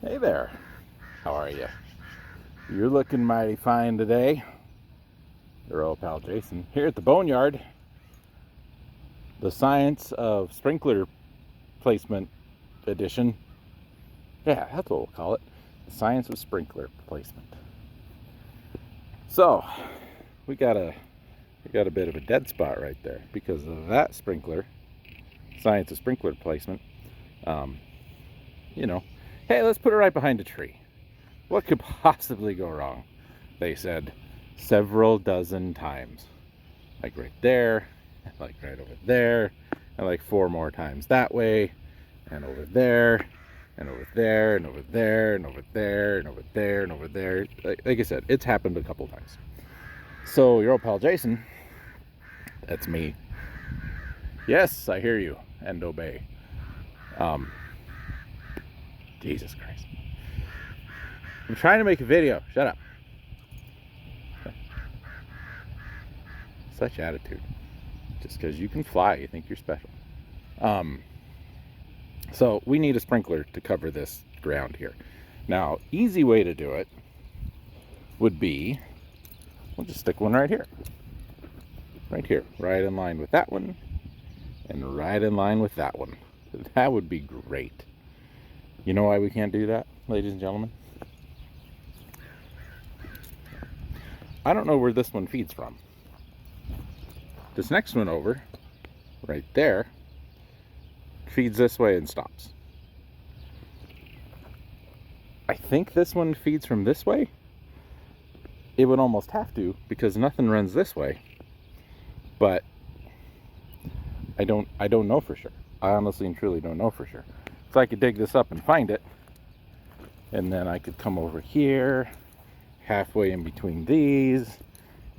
Hey there, how are you? You're looking mighty fine today. Your old pal Jason here at the Boneyard. The Science of Sprinkler Placement Edition. Yeah, that's what we'll call it. The Science of Sprinkler Placement. So, we got a bit of a dead spot right there because of that sprinkler. Science of Sprinkler Placement. You know, hey, let's put it right behind a tree. What could possibly go wrong? They said several dozen times. Like right there, like right over there, and like 4 more times that way, and over there, and over there, and over there, and over there, and over there, and over there. Like I said, it's happened a couple times. So your old pal Jason, that's me. Yes, I hear you and obey. Jesus Christ. I'm trying to make a video. Shut up. Such attitude. Just because you can fly, you think you're special. So we need a sprinkler to cover this ground here. Now, easy way to do it would be, we'll just stick one right here. Right here, right in line with that one, and right in line with that one. That would be great. You know why we can't do that, ladies and gentlemen? I don't know where this one feeds from. This next one over, right there, feeds this way and stops. I think this one feeds from this way. It would almost have to because nothing runs this way. But I don't know for sure. I honestly and truly don't know for sure. So I could dig this up and find it, and then I could come over here, halfway in between these,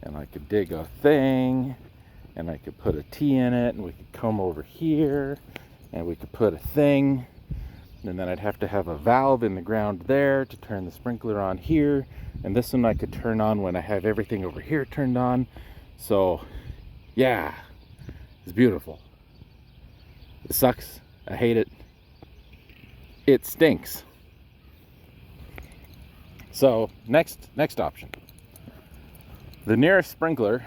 and I could dig a thing, and I could put a T in it, and we could come over here, and we could put a thing, and then I'd have to have a valve in the ground there to turn the sprinkler on here, and this one I could turn on when I have everything over here turned on. So yeah, it's beautiful. It sucks. I hate it. It stinks. So next option. The nearest sprinkler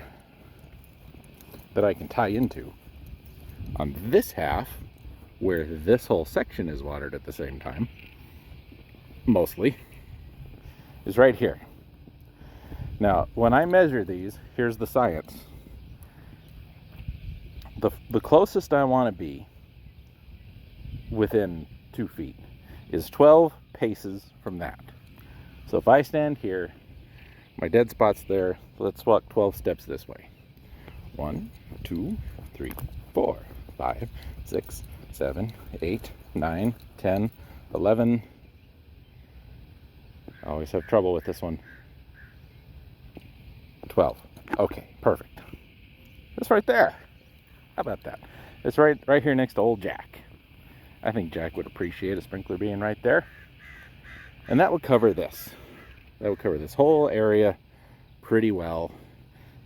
that I can tie into on this half, where this whole section is watered at the same time, mostly, is right here. Now, when I measure these, here's the science. The closest I want to be within 2 feet is 12 paces from that. So if I stand here, my dead spot's there. Let's walk 12 steps this way. 1, 2, 3, 4, 5, 6, 7, 8, 9, 10, 11. I always have trouble with this one. 12. Okay, perfect. It's right there. How about that? It's right here next to old Jack. I think Jack would appreciate a sprinkler being right there. And that would cover this. That would cover this whole area pretty well.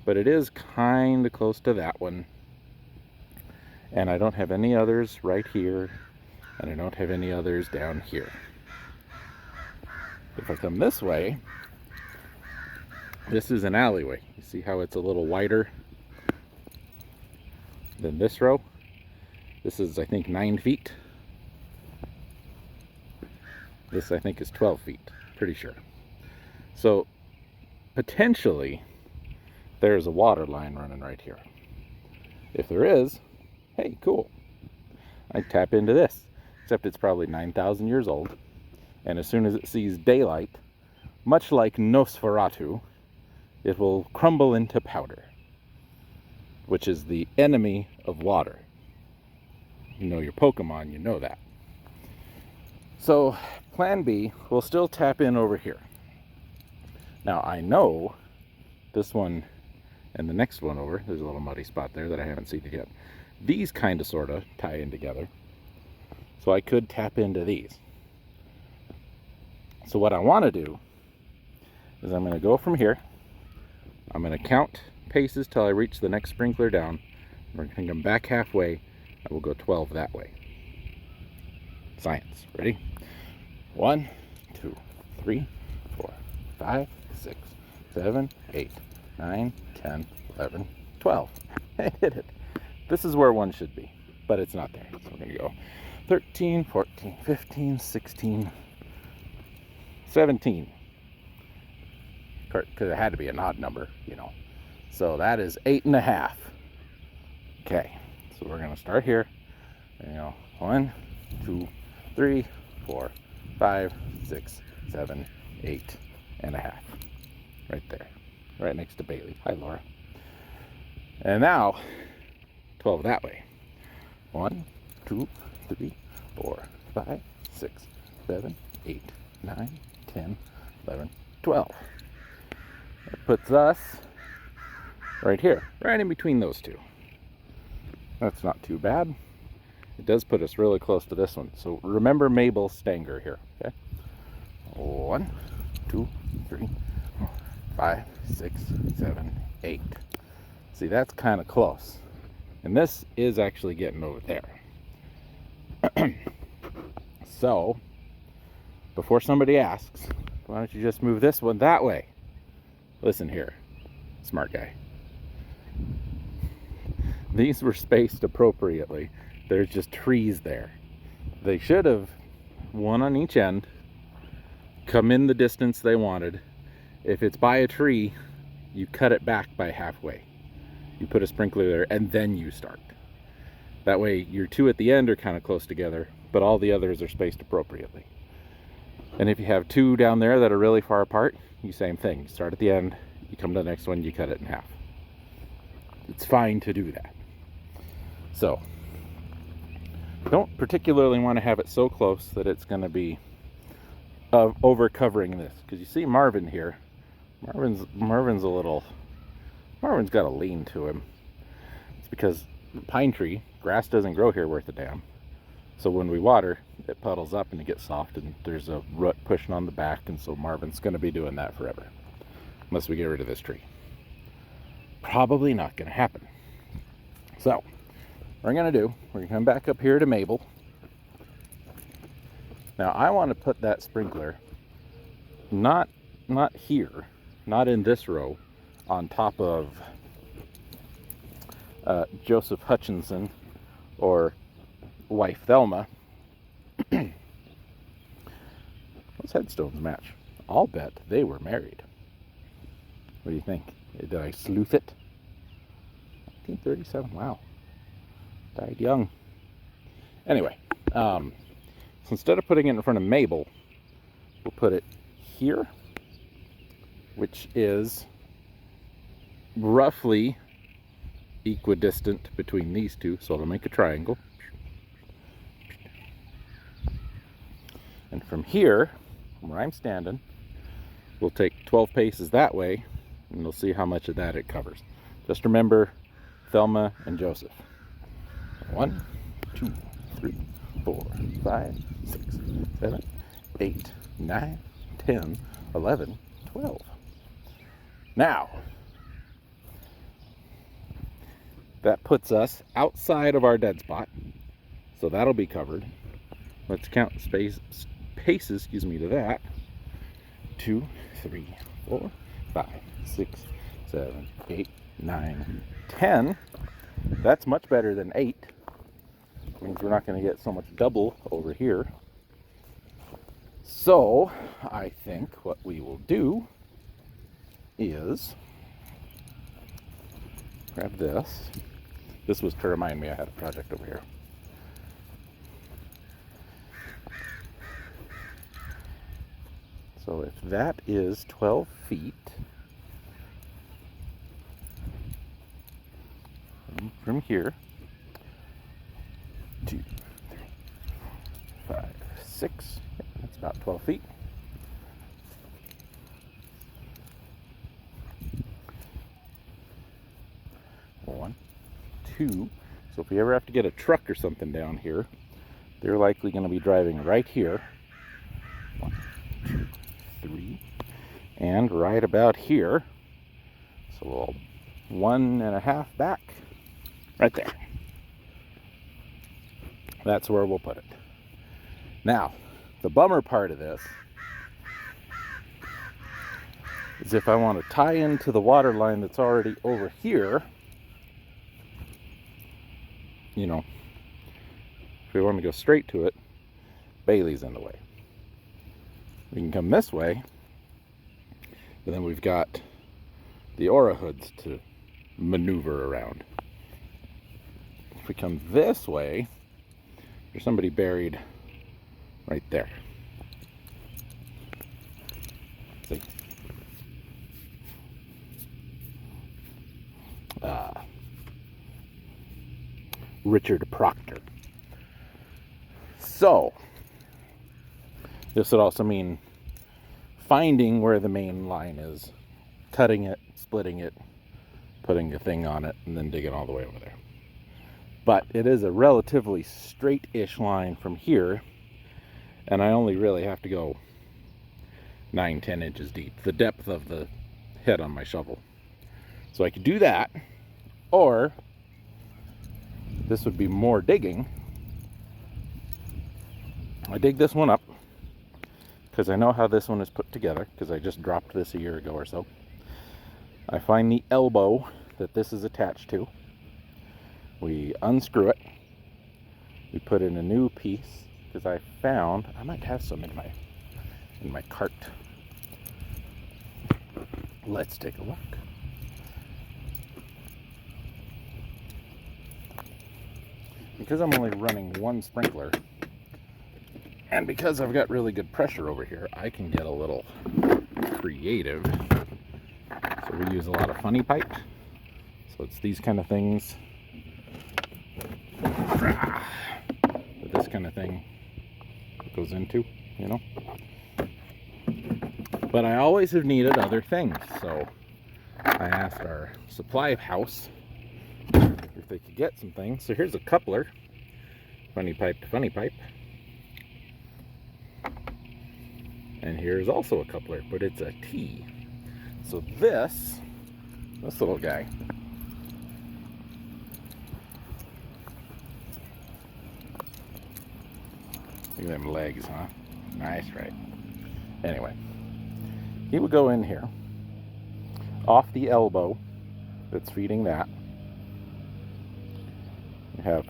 But it is kind of close to that one. And I don't have any others right here. And I don't have any others down here. If I come this way, this is an alleyway. You see how it's a little wider than this row? This is, I think, 9 feet. This, I think, is 12 feet. Pretty sure. So, potentially, there's a water line running right here. If there is, hey, cool. I tap into this. Except it's probably 9,000 years old. And as soon as it sees daylight, much like Nosferatu, it will crumble into powder, which is the enemy of water. You know your Pokemon, you know that. So, plan B, we'll still tap in over here. Now, I know this one and the next one over, there's a little muddy spot there that I haven't seen yet. These kind of sort of tie in together. So I could tap into these. So what I want to do is I'm going to go from here. I'm going to count paces till I reach the next sprinkler down. We're going to come back halfway, and we'll go 12 that way. Science. Ready? 1, 2, 3, 4, 5, 6, 7, 8, 9, 10, 11, 12. I did it. This is where one should be, but it's not there. So we're going to go 13, 14, 15, 16, 17. Because it had to be an odd number, you know. So that is 8.5. Okay, so we're going to start here. You know, 1, 2, 3, 4, 5, 6, 7, 8.5. Right there. Right next to Bailey. Hi, Laura. And now, 12 that way. 1, 2, 3, 4, 5, 6, 7, 8, 9, 10, 11, 12. That puts us right here, right in between those two. That's not too bad. It does put us really close to this one. So remember Mabel Stanger here, okay? 1, 2, 3, 4, 5, 6, 7, 8. See, that's kind of close. And this is actually getting over there. So, before somebody asks, why don't you just move this one that way? Listen here, smart guy. These were spaced appropriately. There's just trees there. They should have, one on each end, come in the distance they wanted. If it's by a tree, you cut it back by halfway. You put a sprinkler there and then you start. That way your two at the end are kind of close together, but all the others are spaced appropriately. And if you have two down there that are really far apart, you same thing. You start at the end, you come to the next one, you cut it in half. It's fine to do that. So, don't particularly want to have it so close that it's going to be over covering this. Because you see Marvin here. Marvin's got a lean to him. It's because the pine tree, grass doesn't grow here worth a damn. So when we water, it puddles up and it gets soft and there's a root pushing on the back, and so Marvin's going to be doing that forever. Unless we get rid of this tree. Probably not going to happen. So, what we're going to do, we're going to come back up here to Mabel. Now I want to put that sprinkler not here, not in this row, on top of Joseph Hutchinson or wife Thelma. Those headstones match. I'll bet they were married. What do you think? Did I sleuth it? 1937. Wow. Died young. Anyway, so instead of putting it in front of Mabel, we'll put it here, which is roughly equidistant between these two, so it'll make a triangle. And from here, from where I'm standing, we'll take 12 paces that way, and we'll see how much of that it covers. Just remember Thelma and Joseph. 1, 2, 3, 4, 5, 6, 7, 8, 9, 10, 11, 12. Now, that puts us outside of our dead spot, so that'll be covered. Let's count paces to that. 2, 3, 4, 5, 6, 7, 8, 9, 10. That's much better than 8. Means we're not going to get so much double over here. So I think what we will do is grab this. This was to remind me I had a project over here. So if that is 12 feet from here, 2, 3, 5, 6, that's about 12 feet. One, 2. So if we ever have to get a truck or something down here, they're likely going to be driving right here. 1, 2, 3, and right about here. So we'll 1.5 back, right there. That's where we'll put it. Now, the bummer part of this is if I want to tie into the water line that's already over here, you know, if we want to go straight to it, Bailey's in the way. We can come this way, but then we've got the aura hoods to maneuver around. If we come this way, there's somebody buried right there. See? Richard Proctor. So, this would also mean finding where the main line is, cutting it, splitting it, putting a thing on it, and then digging all the way over there. But it is a relatively straight-ish line from here, and I only really have to go 9-10 inches deep, the depth of the head on my shovel. So I could do that, or this would be more digging. I dig this one up because I know how this one is put together, because I just dropped this a year ago or so. I find the elbow that this is attached to. We unscrew it. We put in a new piece, because I found I might have some in my cart. Let's take a look. Because I'm only running one sprinkler, and because I've got really good pressure over here, I can get a little creative. So we use a lot of funny pipe. So it's these kind of things. That this kind of thing goes into, you know. But I always have needed other things, so I asked our supply house if they could get some things. So here's a coupler, funny pipe to funny pipe. And here's also a coupler, but it's a T. So this little guy, look at them legs, huh? Nice, right? Anyway, he would go in here, off the elbow that's feeding that. You have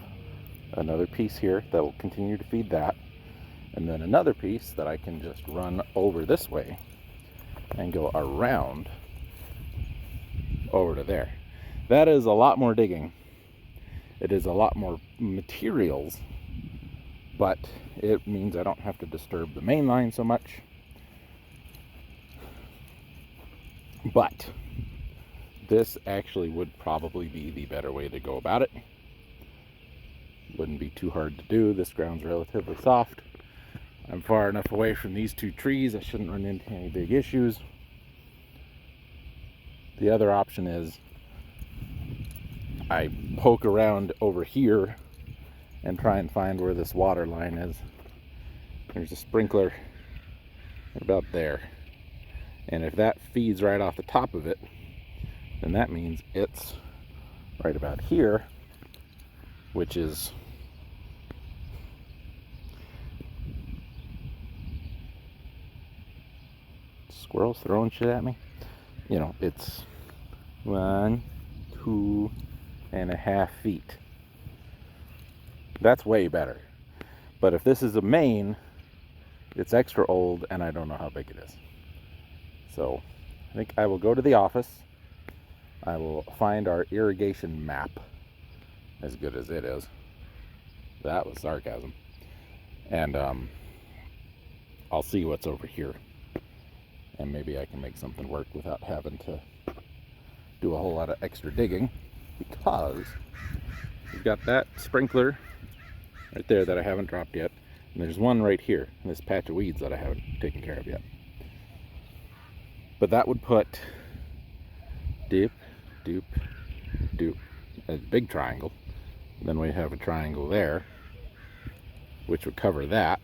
another piece here that will continue to feed that, and then another piece that I can just run over this way and go around over to there. That is a lot more digging. It is a lot more materials, but it means I don't have to disturb the main line so much. But this actually would probably be the better way to go about it. Wouldn't be too hard to do. This ground's relatively soft. I'm far enough away from these two trees, I shouldn't run into any big issues. The other option is I poke around over here and try and find where this water line is. There's a sprinkler about there. And if that feeds right off the top of it, then that means it's right about here, which is squirrels throwing shit at me. You know, it's 1, 2.5 feet. That's way better. But if this is a main, it's extra old and I don't know how big it is. So I think I will go to the office. I will find our irrigation map, as good as it is. That was sarcasm. And I'll see what's over here. And maybe I can make something work without having to do a whole lot of extra digging, because we've got that sprinkler right there that I haven't dropped yet, and there's one right here in this patch of weeds that I haven't taken care of yet. But that would put dip, doop, doop, a big triangle. Then we have a triangle there, which would cover that.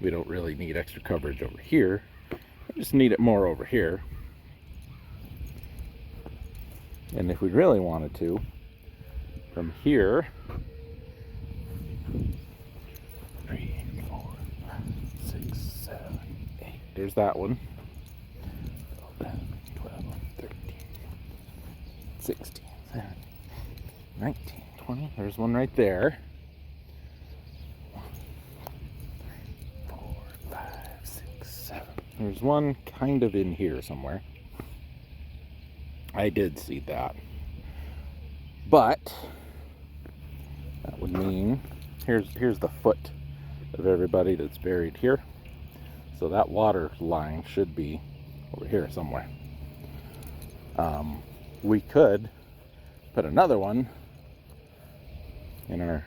We don't really need extra coverage over here. We just need it more over here. And if we really wanted to, from here, 3, 4, 5, 6, 7, 8. There's that one. 16, 17, 19, 20. There's one right there. 1, 2, 3, 4, 5, 6, 7. There's one kind of in here somewhere. I did see that. But that would mean here's the foot of everybody that's buried here. So that water line should be over here somewhere. We could put another one in our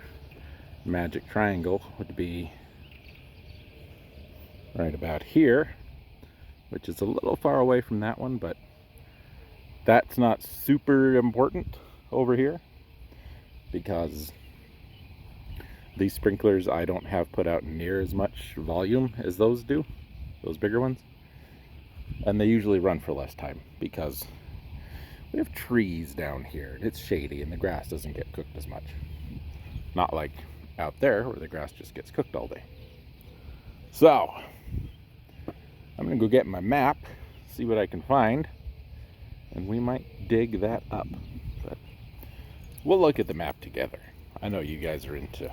magic triangle, would be right about here, which is a little far away from that one, but that's not super important over here because these sprinklers I don't have put out near as much volume as those do, those bigger ones, and they usually run for less time because we have trees down here and it's shady and the grass doesn't get cooked as much. Not like out there where the grass just gets cooked all day. So I'm gonna go get my map, see what I can find, and we might dig that up. But we'll look at the map together. I know you guys are into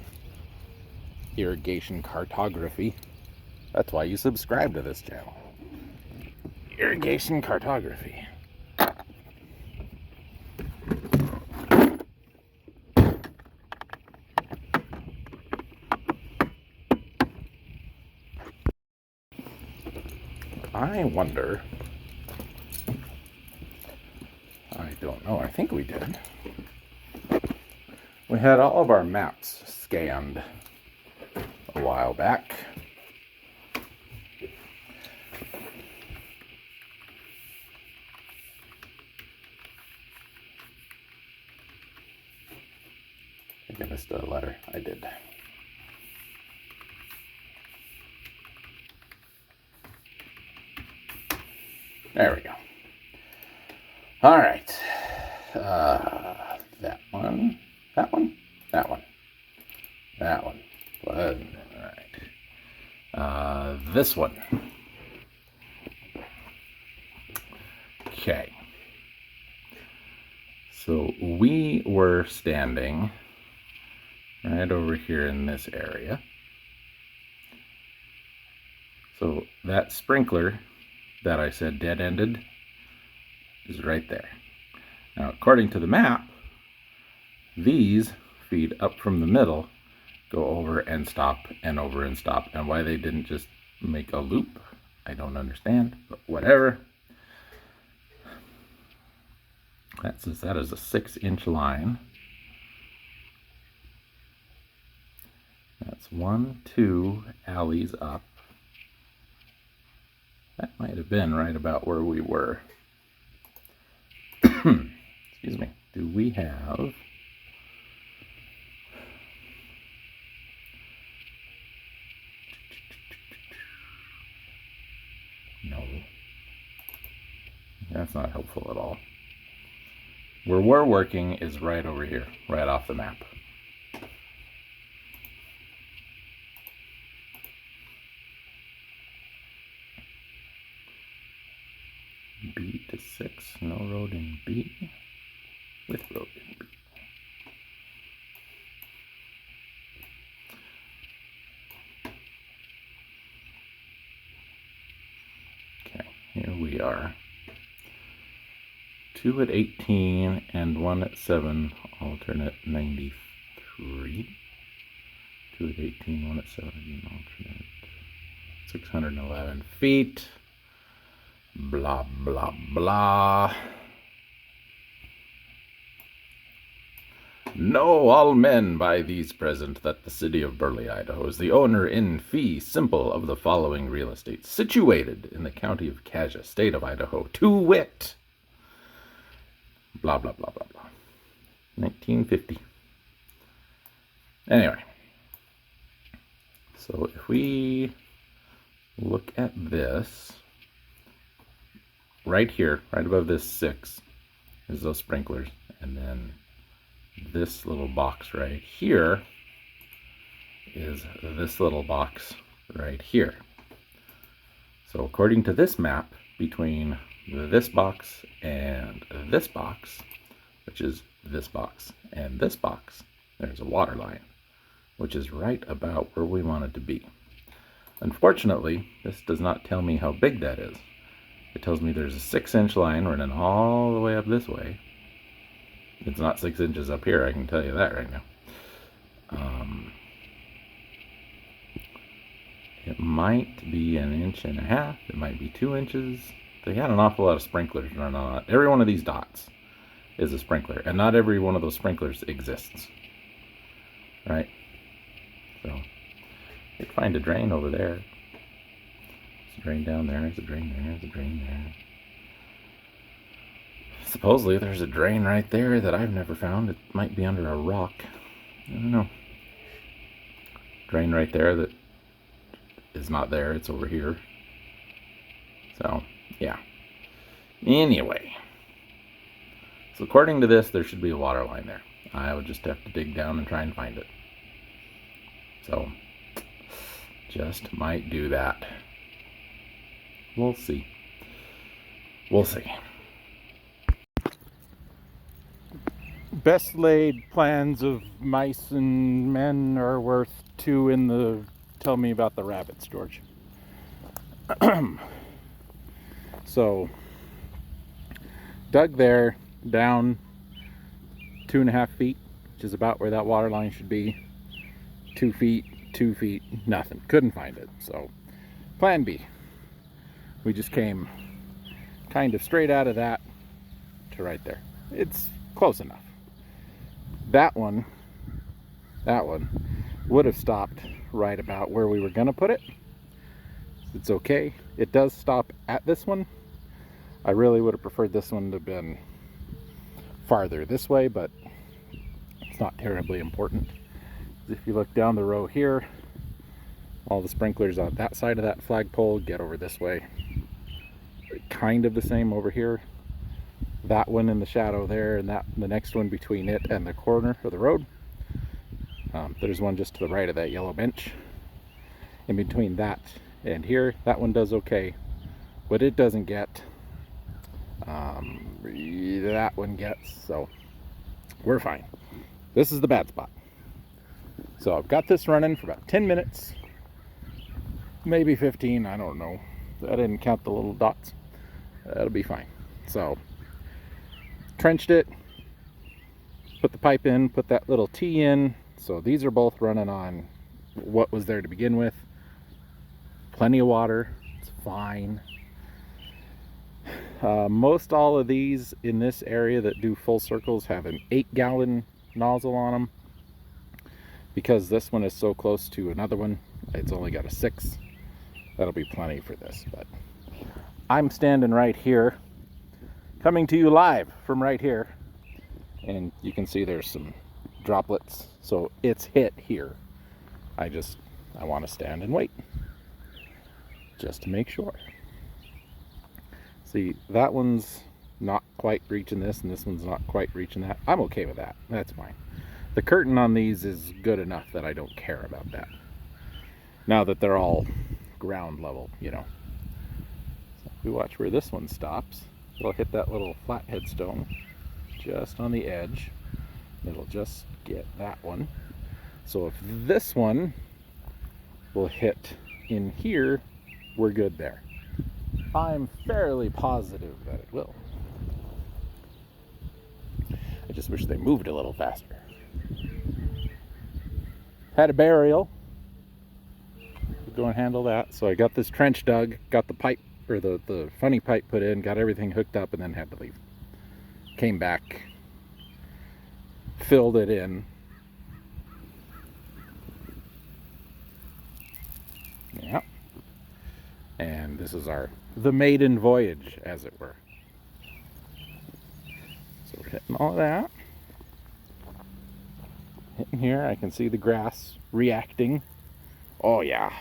irrigation cartography. That's why you subscribe to this channel. Irrigation cartography. I wonder, I don't know, I think we did. We had all of our maps scanned a while back. I think I missed a letter. I did. There we go. All right. That one, that one, that one, that one. All right. This one. Okay. So we were standing right over here in this area. So that sprinkler that I said dead-ended is right there. Now, according to the map, these feed up from the middle, go over and stop, and over and stop. And why they didn't just make a loop, I don't understand, but whatever. That says that is a 6-inch line. That's 1, 2 alleys up. That might have been right about where we were. Excuse me. Do we have... No. That's not helpful at all. Where we're working is right over here, right off the map. B to 6, no road in B, with road in B. Okay, here we are. 2 at 18 and 1 at 7, alternate 93. 2 at 18, 1 at 7, alternate 611 feet. Blah, blah, blah. Know all men by these present that the city of Burley, Idaho, is the owner in fee simple of the following real estate, situated in the county of Cassia, state of Idaho, to wit. Blah, blah, blah, blah, blah. 1950. Anyway. So if we look at this, right here, right above this 6, is those sprinklers. And then this little box right here is this little box right here. So according to this map, between this box and this box, which is this box. And this box, there's a water line, which is right about where we want it to be. Unfortunately, this does not tell me how big that is. It tells me there's a 6-inch line running all the way up this way. It's not 6 inches up here, I can tell you that right now. It might be 1.5 inches. It might be 2 inches. They had an awful lot of sprinklers running on it. Every one of these dots is a sprinkler, and not every one of those sprinklers exists. Right? So, you can find a drain over there. There's a drain down there, there's a drain there, there's a drain there. Supposedly there's a drain right there that I've never found. It might be under a rock. I don't know. Drain right there that is not there, it's over here. So, yeah. Anyway. So according to this, there should be a water line there. I would just have to dig down and try and find it. So, just might do that. We'll see. We'll see. Best laid plans of mice and men are worth 2 in the tell me about the rabbits, George. So, dug there, down 2.5 feet, which is about where that water line should be. 2 feet, 2 feet, nothing. Couldn't find it. So, plan B. We just came kind of straight out of that to right there. It's close enough. That one would have stopped right about where we were going to put it. It's okay. It does stop at this one. I really would have preferred this one to have been farther this way, but it's not terribly important. If you look down the row here, all the sprinklers on that side of that flagpole get over this way. Kind of the same over here. That one in the shadow there, and the next one between it and the corner of the road. There's one just to the right of that yellow bench. In between that and here, that one does okay. What it doesn't get, that one gets, so we're fine. This is the bad spot. So I've got this running for about 10 minutes, maybe 15, I don't know. I didn't count the little dots. That'll be fine. So, trenched it, put the pipe in, put that little T in. So these are both running on what was there to begin with. Plenty of water, it's fine. Most all of these in this area that do full circles have an 8-gallon nozzle on them. Because this one is so close to another one, it's only got a 6. That'll be plenty for this, but I'm standing right here, coming to you live from right here, and you can see there's some droplets, so it's hit here. I want to stand and wait, just to make sure. See, that one's not quite reaching this, and this one's not quite reaching that. I'm okay with that, that's fine. The curtain on these is good enough that I don't care about that. Now that they're all ground level, you know. So if we watch where this one stops, it'll hit that little flat headstone just on the edge. It'll just get that one. So if this one will hit in here, we're good there. I'm fairly positive that it will. I just wish they moved a little faster. Had a burial. Go and handle that. So I got this trench dug, got the pipe, or the funny pipe put in, got everything hooked up, and then had to leave. Came back, filled it in. Yeah. And this is the maiden voyage, as it were. So we're hitting all of that. Hitting here, I can see the grass reacting. Oh yeah.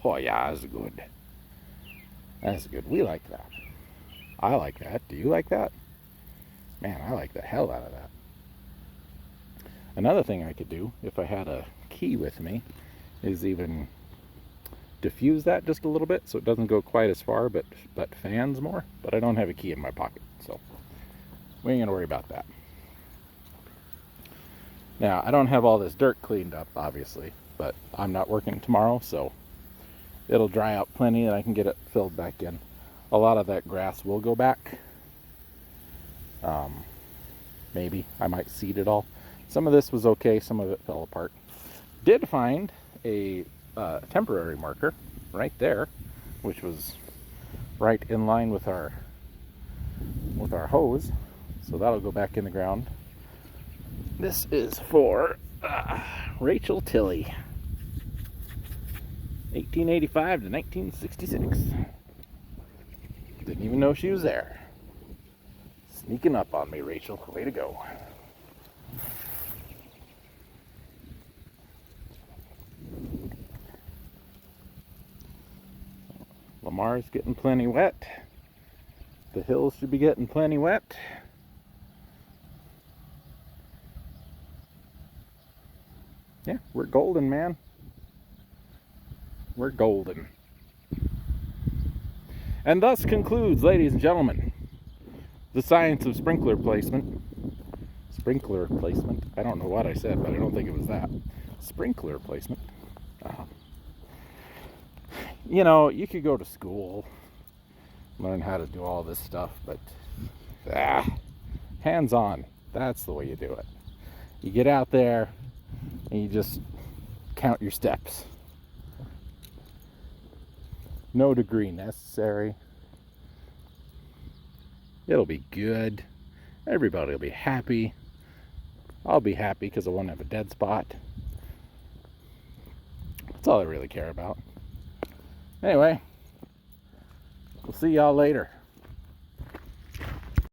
Oh yeah, that's good. That's good. We like that. I like that. Do you like that? Man, I like the hell out of that. Another thing I could do, if I had a key with me, is even diffuse that just a little bit so it doesn't go quite as far, but fans more. But I don't have a key in my pocket, so we ain't gonna worry about that. Now, I don't have all this dirt cleaned up, obviously, but I'm not working tomorrow, so it'll dry out plenty and I can get it filled back in. A lot of that grass will go back. Maybe I might seed it all. Some of this was okay, some of it fell apart. Did find a temporary marker right there, which was right in line with our hose, so that'll go back in the ground. This is for Rachel Tilley, 1885 to 1966. Didn't even know she was there. Sneaking up on me, Rachel. Way to go. Lamar's getting plenty wet. The hills should be getting plenty wet. Yeah, we're golden, man. We're golden. And thus concludes, ladies and gentlemen, the science of sprinkler placement. Sprinkler placement. I don't know what I said, but I don't think it was that. Sprinkler placement. You know, you could go to school, learn how to do all this stuff, but hands-on. That's the way you do it. You get out there and you just count your steps. No degree necessary. It'll be good. Everybody will be happy. I'll be happy because I won't have a dead spot. That's all I really care about. Anyway, we'll see y'all later.